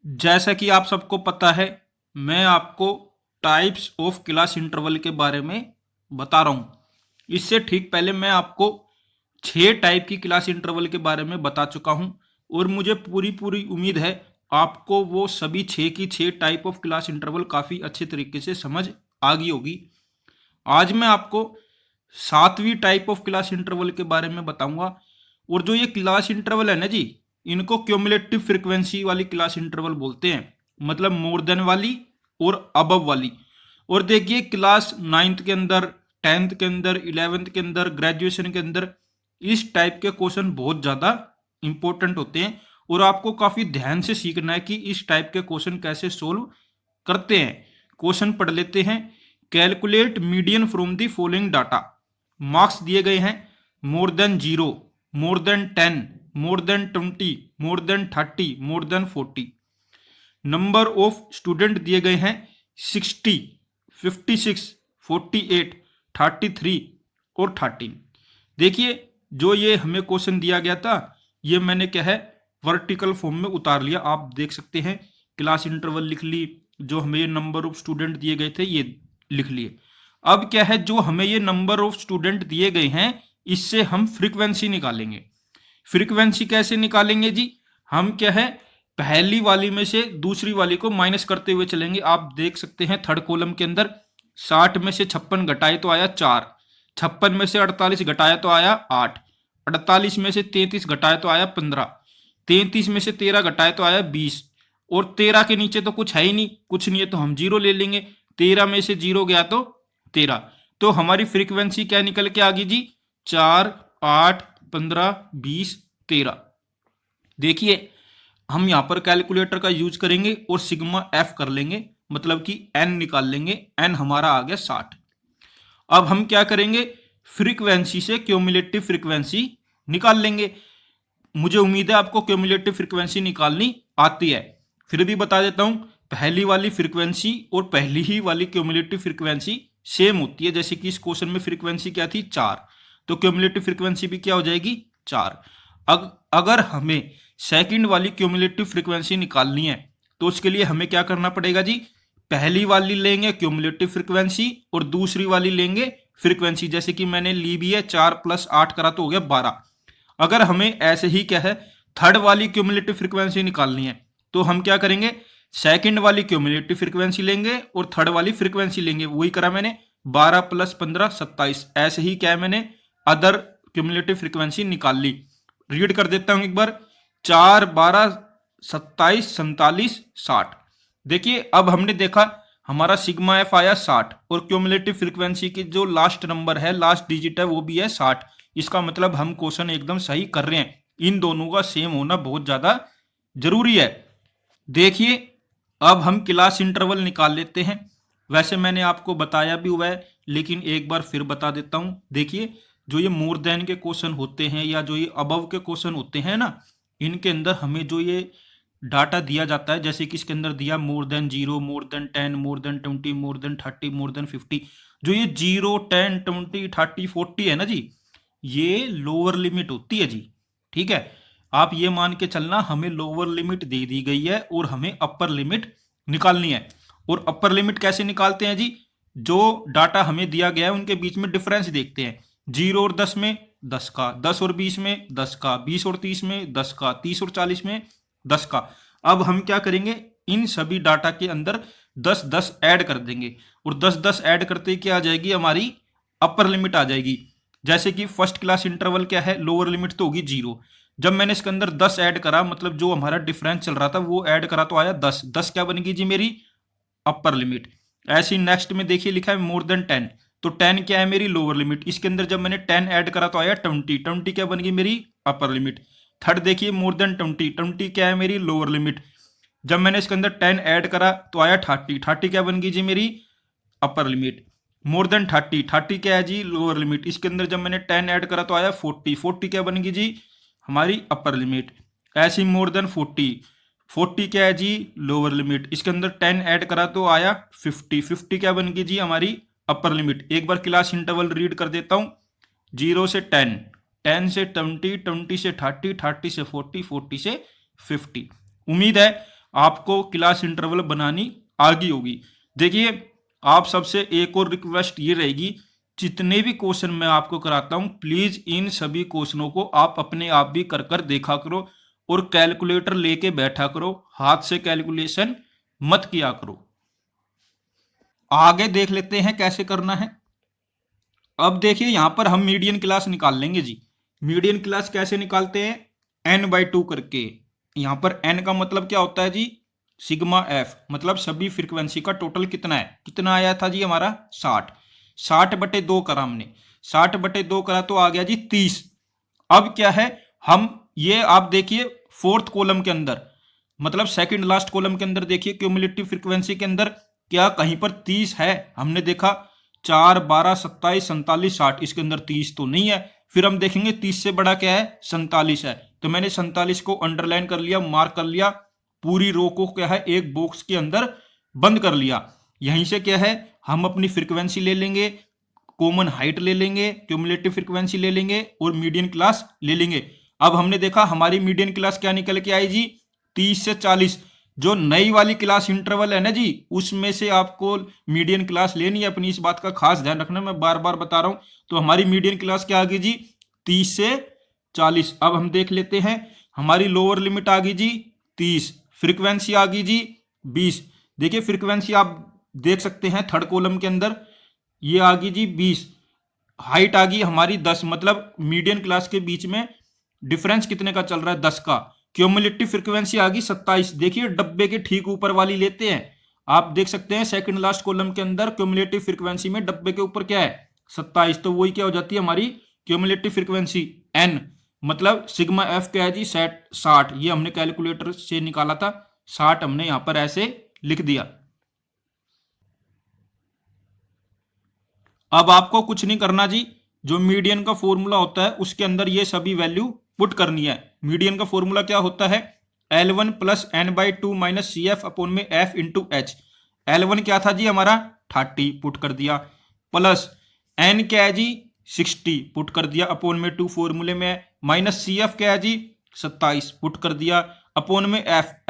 जैसा कि आप सबको पता है, मैं आपको टाइप्स ऑफ क्लास इंटरवल के बारे में बता रहा हूं। इससे ठीक पहले मैं आपको 6 टाइप की क्लास इंटरवल के बारे में बता चुका हूं और मुझे पूरी पूरी उम्मीद है आपको वो सभी 6 टाइप ऑफ क्लास इंटरवल काफ़ी अच्छे तरीके से समझ आ गई होगी। आज मैं आपको 7वीं टाइप ऑफ क्लास इंटरवल के बारे में बताऊंगा। और जो ये क्लास इंटरवल है ना जी, इनको क्यूमुलेटिव फ्रीक्वेंसी वाली क्लास इंटरवल बोलते हैं, मतलब मोर देन वाली और अबव वाली। और देखिए, क्लास 9th के अंदर, 10th के अंदर, 11th के अंदर, ग्रेजुएशन के अंदर इस टाइप के क्वेश्चन बहुत ज़्यादा इंपॉर्टेंट होते हैं और आपको काफ़ी ध्यान से सीखना है कि इस टाइप के क्वेश्चन कैसे सोल्व करते हैं। क्वेश्चन पढ़ लेते हैं। Calculate median from the following data. Marks दिए गए हैं more than 0, more than 10, more than 20, more than 30, more than 40। Number of student दिए गए हैं 60, 56, 48, 33 और 13। देखिए, जो ये हमें क्वेश्चन दिया गया था, ये मैंने क्या है वर्टिकल फॉर्म में उतार लिया। आप देख सकते हैं, क्लास इंटरवल लिख ली, जो हमें ये नंबर ऑफ स्टूडेंट दिए गए थे ये लिख लिए। अब क्या है, जो हमें ये नंबर ऑफ स्टूडेंट दिए गए हैं, इससे हम फ्रीक्वेंसी निकालेंगे। फ्रीक्वेंसी कैसे निकालेंगे जी? हम क्या है, पहली वाली में से दूसरी वाली को माइनस करते हुए चलेंगे। आप देख सकते हैं थर्ड कॉलम के अंदर 60 में से 56 घटाए तो आया 4, 56 में से 48 घटाया तो आया 8, 48 में से 33 घटाया तो आया 15, 33 में से 13 घटाया तो आया 20 और 13 के नीचे तो कुछ है ही नहीं, कुछ नहीं है तो हम 0 ले लेंगे। 13 में से 0 गया तो 13। तो हमारी फ्रीक्वेंसी क्या निकल के आ गई जी? 4, 8, 15, 20, 13। देखिए, हम यहां पर कैलकुलेटर का यूज करेंगे और सिग्मा एफ कर लेंगे, मतलब कि एन निकाल लेंगे। एन हमारा आ गया 60। अब हम क्या करेंगे, फ्रीक्वेंसी से क्यूमुलेटिव फ्रीक्वेंसी निकाल लेंगे। मुझे उम्मीद है आपको क्यूमुलेटिव फ्रीक्वेंसी निकालनी आती है, फिर भी बता देता हूं। पहली वाली फ्रीक्वेंसी और पहली ही वाली क्यूमुलेटिव फ्रीक्वेंसी सेम होती है। जैसे कि इस क्वेश्चन में फ्रीक्वेंसी क्या थी? 4, तो क्यूमुलेटिव फ्रीक्वेंसी भी क्या हो जाएगी? 4। अगर हमें सेकंड वाली क्यूमुलेटिव फ्रीक्वेंसी निकालनी है तो उसके लिए हमें क्या करना पड़ेगा जी? पहली वाली लेंगे क्यूमुलेटिव फ्रीक्वेंसी और दूसरी वाली लेंगे फ्रीक्वेंसी। जैसे कि मैंने ली भी है, 4 + 8 करा तो हो गया 12। अगर हमें ऐसे ही क्या है थर्ड वाली क्यूमुलेटिव फ्रीक्वेंसी निकालनी है तो हम क्या करेंगे, सेकंड वाली क्यूमुलेटिव फ्रीक्वेंसी लेंगे और थर्ड वाली फ्रीक्वेंसी लेंगे। वही करा मैंने, 12 + 15 27। ऐसे ही क्या है, मैंने अदर क्यूमुलेटिव फ्रीक्वेंसी निकाल ली। रीड कर देता हूं एक बार। 4, 12, 27, 47, 60। देखिए, अब हमने देखा हमारा सिग्मा एफ आया 60 और क्यूमुलेटिव फ्रीक्वेंसी की जो लास्ट नंबर है, लास्ट डिजिट है, वो भी है 60। इसका मतलब हम क्वेश्चन एकदम सही कर रहे हैं। इन दोनों का सेम होना बहुत ज्यादा जरूरी है। देखिए, अब हम क्लास इंटरवल निकाल लेते हैं। वैसे मैंने आपको बताया भी हुआ है, लेकिन एक बार फिर बता देता हूं। देखिए, जो ये मोर देन के क्वेश्चन होते हैं या जो ये अबव के क्वेश्चन होते हैं ना, इनके अंदर हमें जो ये डाटा दिया जाता है, जैसे कि इसके अंदर दिया more than 0, more than 10, more than 20, more than 30, more than 50। जो ये 0, 10, 20, 30, 40 है ना जी, ये लोअर लिमिट होती है जी। ठीक है, आप ये मान के चलना, हमें लोअर लिमिट दे दी गई है और हमें अपर लिमिट निकालनी है। और अपर लिमिट कैसे निकालते हैं जी? जो डाटा हमें दिया गया है उनके बीच में डिफरेंस देखते हैं। 0 और 10 में 10 का, 10 और 20 में 10 का, 20 और 30 में 10 का, 30 और 40 में 10 का। अब हम क्या करेंगे, इन सभी डाटा के अंदर 10 10 ऐड कर देंगे और 10 10 ऐड करते ही क्या आ जाएगी, हमारी अपर लिमिट आ जाएगी। जैसे कि फर्स्ट क्लास इंटरवल क्या है, लोअर लिमिट तो होगी 0। जब मैंने इसके अंदर 10 ऐड करा, मतलब जो हमारा डिफरेंस चल रहा था वो ऐड करा तो आया 10। 10 क्या बनेगी जी? मेरी अपर लिमिट। ऐसी नेक्स्ट में देखिए लिखा है मोर देन 10, तो 10 क्या है? मेरी लोअर लिमिट। इसके अंदर जब मैंने 10 ऐड करा तो आया 20। 20 क्या बन गई? मेरी अपर लिमिट। थर्ड देखिए मोर देन 20, 20 क्या है? मेरी लोअर लिमिट। जब मैंने इसके अंदर 10 ऐड करा तो आया 30। 30 क्या बन गई जी? मेरी अपर लिमिट। मोर देन 30, 30 क्या है जी? Lower limit. इसके अंदर जब मैंने 10 ऐड करा तो आया 40। 40 क्या बन गई जी? हमारी अपर लिमिट। ऐसी मोर देन 40, 40 क्या है जी? Lower limit. इसके अंदर 10 ऐड करा तो आया 50। 50 क्या बन गई जी? हमारी अपर लिमिट। एक बार क्लास इंटरवल रीड कर देता हूं। 0 से 10, 10 से 20, 20 से 30, 30 से 40, 40 से 50। उम्मीद है आपको क्लास इंटरवल बनानी आ गई होगी। देखिए आप सबसे एक और रिक्वेस्ट ये रहेगी, जितने भी क्वेश्चन मैं आपको कराता हूं प्लीज इन सभी क्वेश्चनों को आप अपने आप भी कर कर देखा करो और कैलकुलेटर लेके बैठा करो, हाथ से कैलकुलेशन मत किया करो। आगे देख लेते हैं कैसे करना है। अब देखिए यहां पर हम मीडियन क्लास निकाल लेंगे जी। मीडियन क्लास कैसे निकालते हैं, n/2 करके। यहां पर n का मतलब क्या होता है जी, सिग्मा f, मतलब सभी फ्रीक्वेंसी का टोटल कितना है, कितना आया था जी हमारा 60। 60/2 करा हमने, 60/2 करा तो आ गया जी 30। अब क्या है, हम ये आप देखिए फोर्थ कॉलम के अंदर, मतलब सेकंड लास्ट कॉलम के अंदर देखिए क्यूमुलेटिव फ्रीक्वेंसी के अंदर क्या कहीं पर 30 है, हमने देखा 4, 12, 27, 47, 60, इसके अंदर 30 तो नहीं है। फिर हम देखेंगे 30 से बड़ा क्या है, 47 है, तो मैंने 47 को अंडरलाइन कर लिया, मार्क कर लिया, पूरी रो को क्या है एक बॉक्स के अंदर बंद कर लिया। यहीं से क्या है, हम अपनी फ्रीक्वेंसी ले लेंगे, कॉमन हाइट ले लेंगे, क्यूमुलेटिव फ्रीक्वेंसी ले लेंगे और मीडियन क्लास ले लेंगे। अब हमने देखा हमारी मीडियन क्लास क्या निकल के आई जी, 30 से 40। जो नई वाली क्लास इंटरवल है ना जी, उसमें से आपको मीडियन क्लास लेनी है अपनी, इस बात का खास ध्यान रखना, मैं बार बार बता रहा हूं। तो हमारी मीडियन क्लास क्या आ गई जी, 30 से 40। अब हम देख लेते हैं, हमारी लोअर लिमिट आ गई जी 30, फ्रीक्वेंसी आ गई जी 20। देखिए फ्रीक्वेंसी आप देख सकते हैं थर्ड कॉलम के अंदर, ये आ गई जी 20। हाइट आ गई हमारी 10, मतलब मीडियन क्लास के बीच में डिफरेंस कितने का चल रहा है, 10 का। क्यूमुलेटिव फ्रीक्वेंसी आ गई 27। देखिए डब्बे के ठीक ऊपर वाली लेते हैं, आप देख सकते हैं सेकंड लास्ट कॉलम के अंदर क्यूमुलेटिव फ्रीक्वेंसी में डब्बे के ऊपर क्या है 27, तो वही क्या हो जाती है हमारी क्यूमुलेटिव फ्रीक्वेंसी n, मतलब सिग्मा f क्या है जी 60। ये हमने कैलकुलेटर से निकाला था, 60 हमने यहां पर ऐसे लिख दिया। अब आपको कुछ नहीं करना जी, जो मीडियन का फॉर्मूला होता है उसके अंदर ये सभी वैल्यू पुट करनी है। मीडियन का फॉर्मूला क्या होता है, L1 plus n/2 minus CF upon में F इंटू एच। L1 क्या था जी हमारा 30, पुट कर दिया, प्लस n क्या है जी 60, पुट कर दिया, अपॉन में 2 फॉर्मूले में, माइनस CF क्या है जी 27, पुट कर दिया, अपॉन में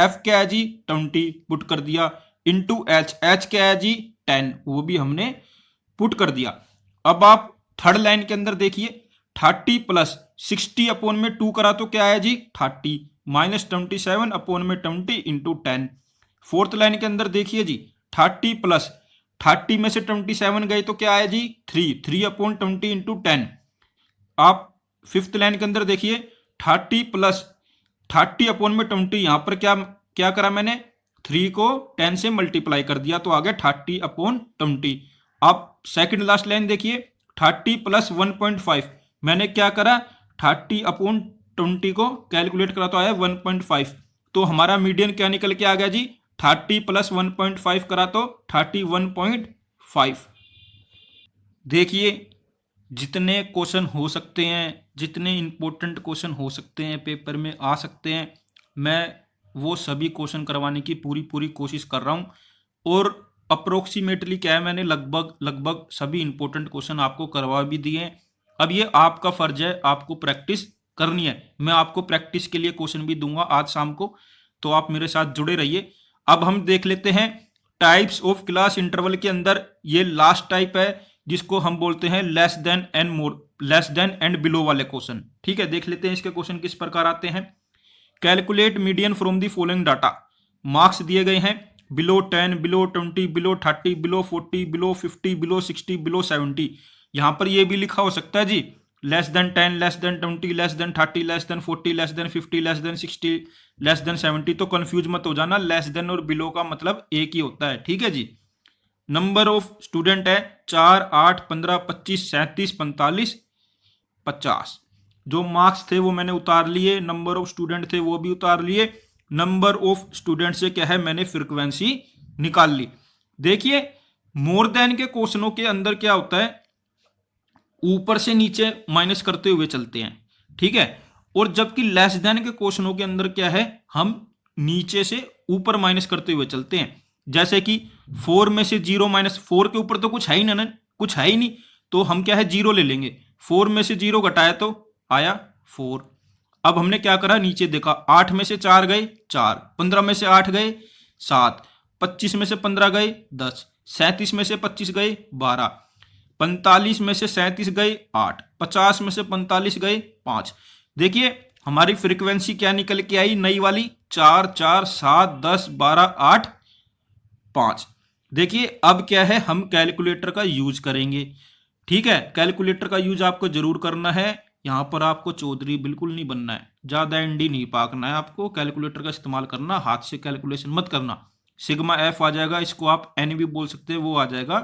F क्या है जी 20, पुट कर दिया, इंटू H क्या है जी 10, वो भी हमने पुट कर दिया। अब आप थर्ड लाइन के अंदर देखिए 30 प्लस 60 अपॉन में 2 करा तो क्या है जी 30, माइनस 27 अपॉन में 20 इंटू 10। फोर्थ लाइन के अंदर देखिए जी 30 प्लस 30 में से 27 गए तो क्या है जी 3 अपॉन 20 इंटू 10। आप फिफ्थ लाइन के अंदर देखिए 30 प्लस 30 अपॉन में 20, यहां पर क्या क्या करा मैंने 3 को 10 से मल्टीप्लाई कर दिया तो आ गया 30 अपॉन 20। आप सेकंड लास्ट लाइन देखिए 30 प्लस 1.5, मैंने क्या करा 30 अपॉन 20 को कैलकुलेट करा तो आया 1.5, तो हमारा मीडियन क्या निकल के आ गया जी 30 प्लस 1.5 करा तो 31.5। देखिए जितने क्वेश्चन हो सकते हैं, जितने इंपॉर्टेंट क्वेश्चन हो सकते हैं पेपर में आ सकते हैं, मैं वो सभी क्वेश्चन करवाने की पूरी कोशिश कर रहा हूँ। और अप्रोक्सीमेटली क्या है, मैंने लगभग सभी इंपॉर्टेंट क्वेश्चन आपको करवा भी दिए हैं। अब ये आपका फर्ज है, आपको प्रैक्टिस करनी है। मैं आपको प्रैक्टिस के लिए क्वेश्चन भी दूंगा आज शाम को, तो आप मेरे साथ जुड़े रहिए। अब हम देख लेते हैं टाइप्स ऑफ क्लास इंटरवल के अंदर ये लास्ट टाइप है जिसको हम बोलते हैं लेस देन एंड बिलो वाले क्वेश्चन। ठीक है, देख लेते हैं इसके क्वेश्चन किस प्रकार आते हैं। Calculate median from the following data. Marks दिए गए हैं below 10, below 20, below 30, below 40, below 50, below 60, below 70। यहां पर यह भी लिखा हो सकता है जी less than 10, less than 20, less than 30, less than 40, less than 50, less than 60, less than 70। तो कंफ्यूज मत हो जाना, लेस देन और बिलो का मतलब एक ही होता है। ठीक है जी। नंबर ऑफ स्टूडेंट है 4, 8, 15, 25, 37, 45, 50। जो मार्क्स थे वो मैंने उतार लिए, नंबर ऑफ स्टूडेंट थे वो भी उतार लिए, नंबर ऑफ स्टूडेंट से क्या है मैंने फ्रीक्वेंसी निकाल ली। देखिए मोर देन के क्वेश्चनों के अंदर क्या होता है, ऊपर से नीचे माइनस करते हुए चलते हैं। ठीक है, और जबकि लेस देन के क्वेश्चनों के अंदर क्या है, हम नीचे से ऊपर माइनस करते हुए चलते हैं। जैसे कि 4 में से 0 माइनस 4 के ऊपर तो कुछ है ही ना, कुछ है ही नहीं, तो हम क्या है 0 ले लेंगे। 4 में से 0 घटाया तो आया 4। अब हमने क्या करा, नीचे देखा, 8 में से 4 गए 4, 15 में से 8 गए 7, 25 में से 15 गए 10, 37 में से 25 गए 12, 45 में से 37 गए 8, 50 में से 45 गए 5। देखिए हमारी फ्रीक्वेंसी क्या निकल के आई, नई वाली 4 4 7 10 12 8 5। देखिए अब क्या है, हम कैलकुलेटर का यूज करेंगे। ठीक है, कैलकुलेटर का यूज आपको जरूर करना है। यहां पर आपको चौधरी बिल्कुल नहीं बनना है, ज्यादा एनडी नहीं पाकना है, आपको कैलकुलेटर का इस्तेमाल करना, हाथ से कैलकुलेशन मत करना। सिग्मा एफ आ जाएगा, इसको आप एन भी बोल सकते हैं, वो आ जाएगा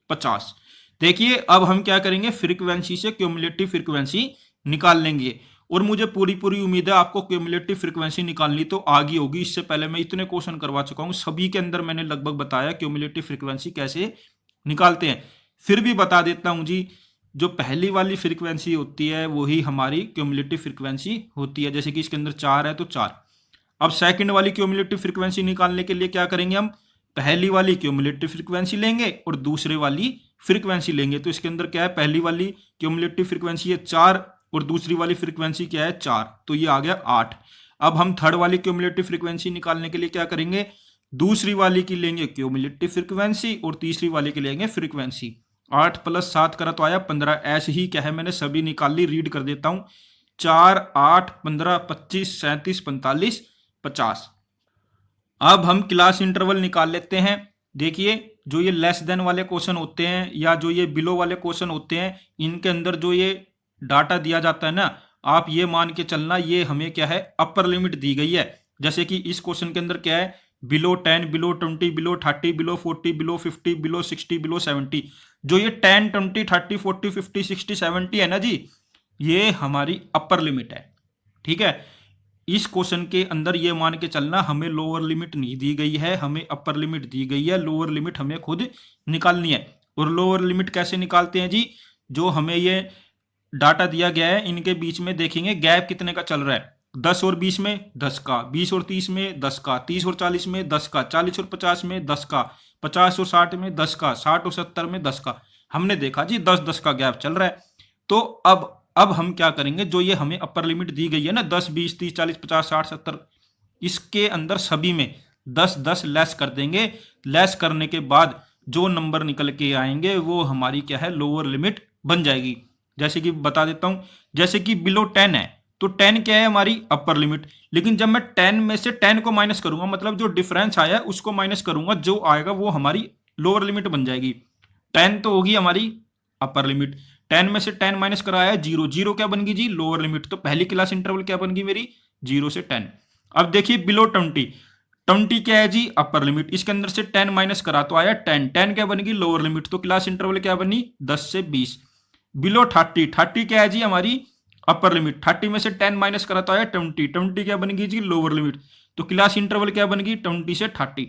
50। देखिए अब हम क्या करेंगे, फ्रीक्वेंसी से क्यूमुलेटिव फ्रीक्वेंसी निकाल लेंगे। और मुझे पूरी पूरी उम्मीद है आपको क्यूमुलेटिव फ्रीक्वेंसी निकालनी तो आ गई होगी। इससे पहले मैं इतने क्वेश्चन करवा चुका हूं, सभी के अंदर मैंने लगभग बताया क्यूमुलेटिव फ्रीक्वेंसी कैसे निकालते हैं। फिर भी बता देता हूं जी, जो पहली वाली फ्रीक्वेंसी होती है वही हमारी क्यूमुलेटिव फ्रीक्वेंसी होती है। जैसे कि इसके अंदर 4 है तो 4। अब सेकंड वाली क्यूमुलेटिव फ्रीक्वेंसी निकालने के लिए क्या करेंगे, हम पहली वाली क्यूमुलेटिव फ्रीक्वेंसी लेंगे और दूसरे वाली फ्रीक्वेंसी लेंगे। तो इसके अंदर क्या है, पहली वाली क्यूमुलेटिव फ्रीक्वेंसी है 4 और दूसरी वाली फ्रीक्वेंसी क्या है 4, तो ये आ गया 8। अब हम थर्ड वाली क्यूमुलेटिव फ्रीक्वेंसी निकालने के लिए क्या करेंगे, दूसरी वाली की लेंगे क्यूमुलेटिव फ्रीक्वेंसी और तीसरी वाली की लेंगे फ्रीक्वेंसी। 8 + 7 करा तो आया 15। ऐसे ही क्या है, मैंने सभी निकाल ली, रीड कर देता हूं। 4 8 15 25 37 45 50। अब हम क्लास इंटरवल निकाल लेते हैं। देखिए जो ये लेस देन वाले क्वेश्चन होते हैं या जो ये बिलो वाले क्वेश्चन होते हैं, इनके अंदर जो ये डाटा दिया जाता है ना, आप ये मान के चलना ये हमें क्या है, अपर लिमिट दी गई है। जैसे कि इस क्वेश्चन के अंदर क्या है, below 10, below 20, below 30, below 40, below 50, below 60, below 70। जो ये 10 20 30 40 50 60 70 है ना जी, ये हमारी अपर लिमिट है। ठीक है, इस क्वेश्चन के अंदर ये मान के चलना हमें लोअर लिमिट नहीं दी गई है, हमें अपर लिमिट दी गई है। लोअर लिमिट हमें खुद निकालनी है। और लोअर लिमिट कैसे निकालते हैं जी, जो हमें ये डाटा दिया गया है इनके बीच में देखेंगे गैप कितने का चल रहा है। 10 और 20 में 10 का, 20 और 30 में 10 का, 30 और 40 में 10 का, 40 और 50 में 10 का, 50 और 60 में 10 का, 60 और 70 में 10 का। हमने देखा जी 10-10 का गैप चल रहा है। तो अब हम क्या करेंगे, जो ये हमें अपर लिमिट दी गई है ना 10 20 30 40 50 60 70, इसके अंदर सभी में 10-10 लेस कर देंगे। लेस करने के बाद जो नंबर निकल के आएंगे वो हमारी क्या है, लोअर लिमिट बन जाएगी। जैसे कि बता देता हूं, जैसे कि बिलो 10 है तो 10 क्या है, हमारी अपर लिमिट। लेकिन जब मैं 10 में से 10 को माइनस करूंगा, मतलब जो डिफरेंस आया उसको माइनस करूंगा, जो आएगा वो हमारी लोअर लिमिट बन जाएगी। 10 तो होगी हमारी अपर लिमिट, 10 में से 10 माइनस कराया 0, 0 क्या बन गई जी, लोअर लिमिट। तो पहली क्लास इंटरवल क्या बन गई मेरी, 0 से 10। अब देखिए बिलो 20, 20 क्या है जी, अपर लिमिट। इसके अंदर से 10 माइनस करा तो आया 10, 10 क्या बन गई, लोअर लिमिट। तो क्लास इंटरवल क्या बनी, 10 से 20। बिलो 30, 30 क्या है जी, हमारी अपर लिमिट। 30 में से 10 माइनस करा तो आया 20, 20 क्या बन गई जी, लोअर लिमिट। तो क्लास इंटरवल क्या बन गई, 20 से 30।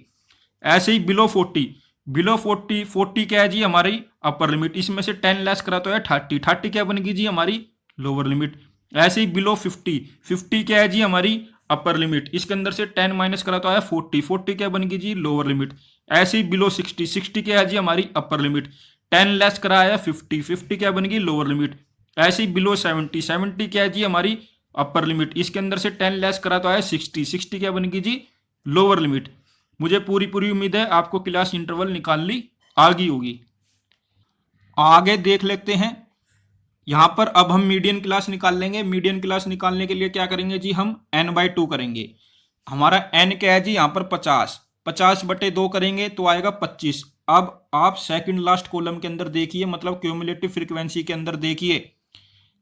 ऐसे ही बिलो 40, बिलो 40, 40 क्या है जी, हमारी अपर लिमिट। इसमें से 10 लेस करा तो है 30, 30 क्या बन गई जी, हमारी लोअर लिमिट। ऐसे ही बिलो 50, 50 क्या है जी, हमारी अपर लिमिट। इसके अंदर से 10 माइनस करा तो आया 40, 40 क्या बन गई जी, लोअर लिमिट। ऐसे ही बिलो 60, 60 क्या है जी, हमारी अपर लिमिट। 10 लेस कराया 50, 50 क्या बन गई, लोअर लिमिट। ऐसे ही बिलो 70, 70 क्या है जी, हमारी अपर लिमिट। इसके अंदर से 10 लेस करा तो आया 60, 60 क्या बन गई जी, लोअर लिमिट। मुझे पूरी पूरी उम्मीद है आपको क्लास इंटरवल निकालनी आ गई होगी। आगे देख लेते हैं, यहां पर अब हम मीडियन क्लास निकाल लेंगे। मीडियन क्लास निकालने के लिए क्या करेंगे जी, हम n/2 करेंगे। हमारा n क्या है जी, यहां पर 50, 50/2 करेंगे तो आएगा 25। अब आप सेकंड लास्ट कॉलम के अंदर देखिए, मतलब क्यूमुलेटिव फ्रीक्वेंसी के अंदर देखिए,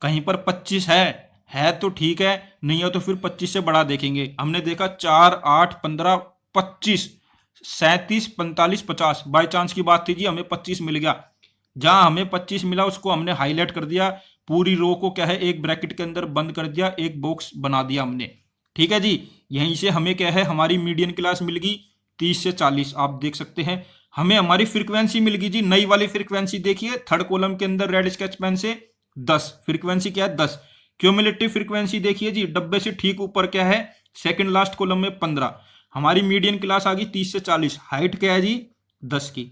कहीं पर 25 है तो ठीक है, नहीं है तो फिर 25 से बड़ा देखेंगे। हमने देखा 4 8 15 25 37 45 50, बाई चांस की बात थी जी, हमें 25 मिल गया। जहां हमें 25 मिला उसको हमने हाईलाइट कर दिया, पूरी रो को क्या है एक ब्रैकेट के अंदर बंद कर दिया, एक बॉक्स बना दिया हमने। ठीक है जी, यहीं से हमें क्या है, हमारी मीडियन क्लास मिल गई 30 से 40। आप देख सकते हैं हमें हमारी फ्रीक्वेंसी मिल गई जी, नई वाली फ्रीक्वेंसी देखिए थर्ड कॉलम के अंदर रेड स्केच पेन से 10, फ्रीक्वेंसी क्या है 10। क्यूमुलेटिव फ्रीक्वेंसी देखिए जी, डब्बे से ठीक ऊपर क्या है, सेकंड लास्ट कॉलम में 15। हमारी मीडियन क्लास आ गई 30 से 40। हाइट क्या है जी, 10 की।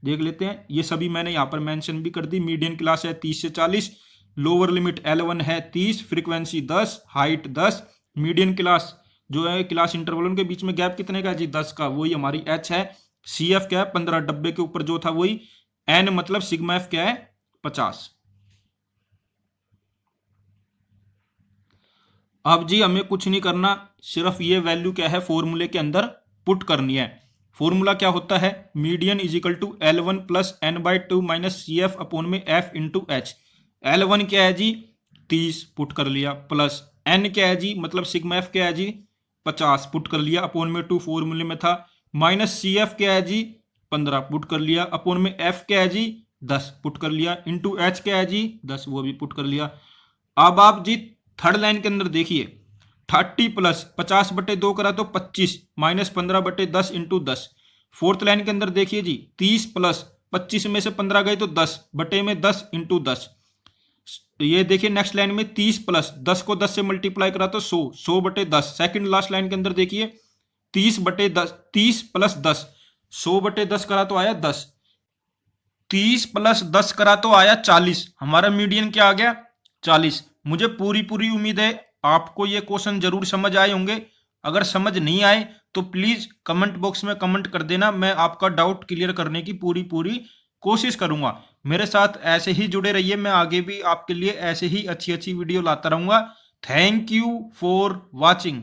देख लेते हैं, ये सभी मैंने यहां पर मेंशन भी कर दी। मीडियन क्लास है 30 से 40, लोअर लिमिट L1 है 30, फ्रीक्वेंसी 10, हाइट 10, मीडियन क्लास जो है क्लास इंटरवल उनके बीच में गैप कितने का जी 10 का, वही हमारी H है। CF क्या है 15, डब्बे के ऊपर जो था वही। N मतलब सिग्मा F क्या है 50। अब जी हमें कुछ नहीं करना, सिर्फ ये वैल्यू क्या है फॉर्मूले के अंदर पुट करनी है। फॉर्मूला क्या होता है, median is equal to L1 plus N/2 minus CF upon में F इंटू H। L1 क्या है जी 30 पुट कर लिया, प्लस N क्या है जी मतलब सिग्मा F क्या है जी 50 पुट कर लिया, अपॉन में 2 फॉर्मूले में था, माइनस CF क्या है जी 15 पुट कर लिया, अपॉन में F क्या है जी 10 पुट कर लिया, इंटू H क्या है जी 10 वो भी पुट कर लिया। अब आप जी थर्ड लाइन के अंदर देखिए 30 प्लस 50/2 करा तो 25 माइनस 15/10 इंटू 10। फोर्थ लाइन के अंदर देखिए जी 30 प्लस 25 में से 15 गए तो 10 बटे में 10 इंटू 10। ये देखिए नेक्स्ट लाइन में 30 प्लस 10 को 10 से मल्टीप्लाई करा तो 100/10। सेकंड लास्ट लाइन के अंदर देखिए 30/10, 30 प्लस 10, 100/10 करा तो आया 10, 30 प्लस 10 करा तो आया 40। हमारा मीडियन क्या आ गया 40। मुझे पूरी उम्मीद है आपको ये क्वेश्चन जरूर समझ आए होंगे। अगर समझ नहीं आए तो प्लीज कमेंट बॉक्स में कमेंट कर देना, मैं आपका डाउट क्लियर करने की पूरी कोशिश करूंगा। मेरे साथ ऐसे ही जुड़े रहिए, मैं आगे भी आपके लिए ऐसे ही अच्छी वीडियो लाता रहूंगा। Thank you for watching.